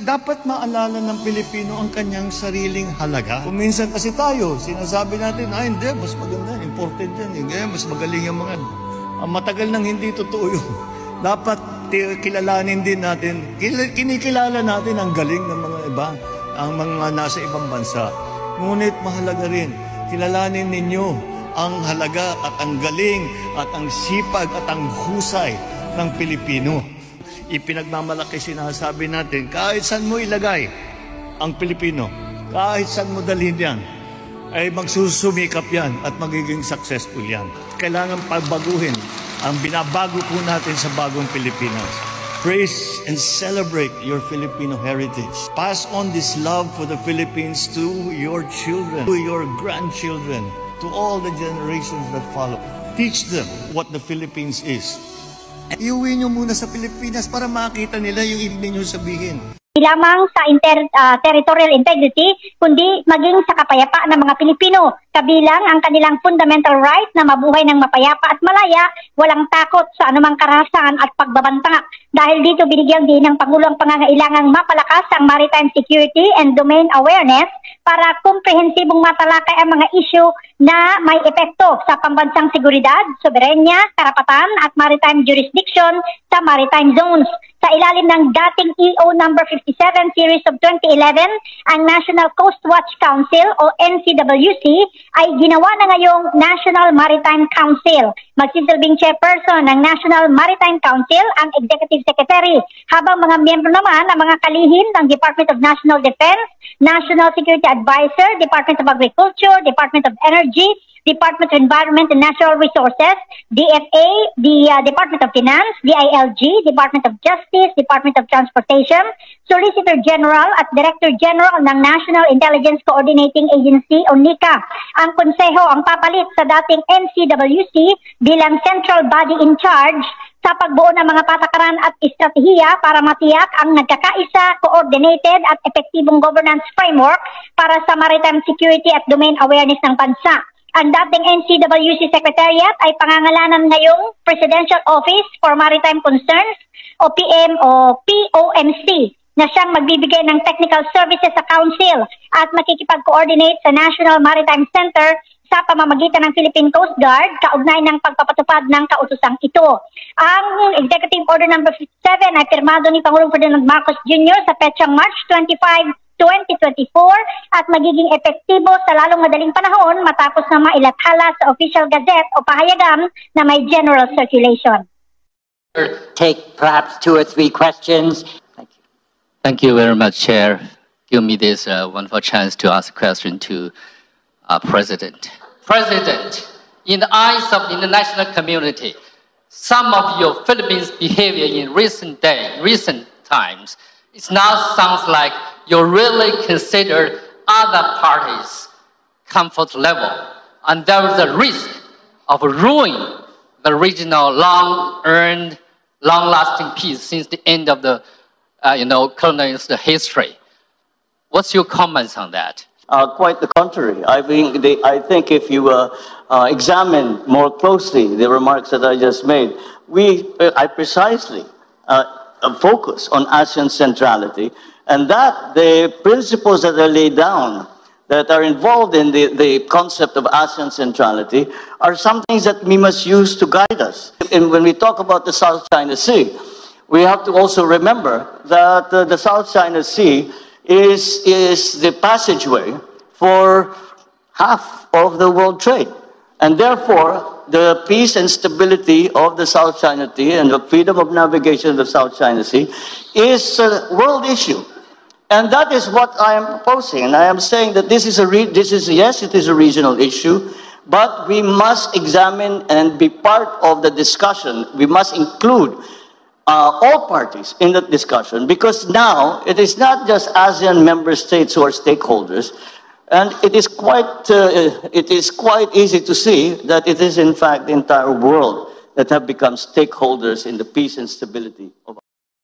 dapat maalala ng Pilipino ang kanyang sariling halaga. Kung minsan kasi tayo, sinasabi natin, hindi, mas maganda, important yan. Mas magaling yung mga... matagal nang hindi totoo yun. Dapat kilalanin din natin, kinikilala natin ang galing ng mga iba, ang mga nasa ibang bansa. Ngunit mahalaga rin, kilalanin ninyo ang halaga at ang galing at ang sipag at ang husay ng Pilipino. Ipinagmamalaki, sinasabi natin, kahit saan mo ilagay ang Pilipino, kahit saan mo dalhin yan, ay magsusumikap yan at magiging successful yan. Kailangan pagbaguhin ang binabago po natin sa bagong Pilipinas. Praise and celebrate your Filipino heritage. Pass on this love for the Philippines to your children, to your grandchildren, to all the generations that follow. Teach them what the Philippines is. Iuwi nyo muna sa Pilipinas para makita nila yung ibig ninyong sabihin. Hindi lamang sa territorial integrity, kundi maging sa kapayapaan ng mga Pilipino, kabilang ang kanilang fundamental right na mabuhay ng mapayapa at malaya, walang takot sa anumang karahasan at pagbabanta. Dahil dito binigyan din ng Pangulo ang pangangailangang mapalakas ang maritime security and domain awareness para komprehensibong matalakay ang mga issue na may epekto sa pambansang seguridad, soberenya, karapatan at maritime jurisdiction sa maritime zones. Sa ilalim ng dating EO number 57 series of 2011, ang National Coast Watch Council o NCWC ay ginawa na ngayong National Maritime Council. Magsisilbing chairperson ng National Maritime Council ang Executive Secretary, habang mga miyembro naman ang mga kalihim ng Department of National Defense, National Security Advisor, Department of Agriculture, Department of Energy, Department of Environment and Natural Resources, DFA, the Department of Finance, DILG, Department of Justice, Department of Transportation, Solicitor General at Director General ng National Intelligence Coordinating Agency o NICA. Ang konseho ang papalit sa dating NCWC bilang central body in charge sa pagbuo ng mga patakaran at estratehiya para matiyak ang nagkakaisa, coordinated at epektibong governance framework para sa maritime security at domain awareness ng bansa. Ang dating NCWC Secretariat ay pangangalanan ngayong Presidential Office for Maritime Concerns o PM o POMC na siyang magbibigay ng technical services sa Council at makikipag-coordinate sa National Maritime Center sa pamamagitan ng Philippine Coast Guard kaugnay ng pagpapatupad ng kautosang ito. Ang Executive Order No. 57 ay pirmado ni Pangulong Ferdinand Marcos Jr. sa petsang March 25, 2024 at magiging epektibo sa lalong madaling panahon matapos na mailathala sa Official Gazette o pahayagan na may general circulation. Take perhaps 2 or 3 questions. Thank you. Thank you very much, Chair. Give me this wonderful chance to ask a question to President. President, in the eyes of the international community, some of your Philippines behavior in recent times, it now sounds like you really consider other parties' comfort level, and there is a risk of ruining the regional long-earned, long-lasting peace since the end of the, colonialist history. What's your comments on that? Quite the contrary. I think if you examine more closely the remarks that I just made, I precisely focus on ASEAN centrality, and that the principles that are laid down that are involved in the concept of ASEAN centrality are some things that we must use to guide us. And when we talk about the South China Sea, we have to also remember that the South China Sea is the passageway for half of the world trade. And therefore, the peace and stability of the South China Sea and the freedom of navigation of the South China Sea is a world issue. And that is what I am proposing. And I am saying that yes, it is a regional issue, but we must examine and be part of the discussion. We must include all parties in that discussion, because now it is not just ASEAN member states who are stakeholders, and it is quite easy to see that it is in fact the entire world that have become stakeholders in the peace and stability of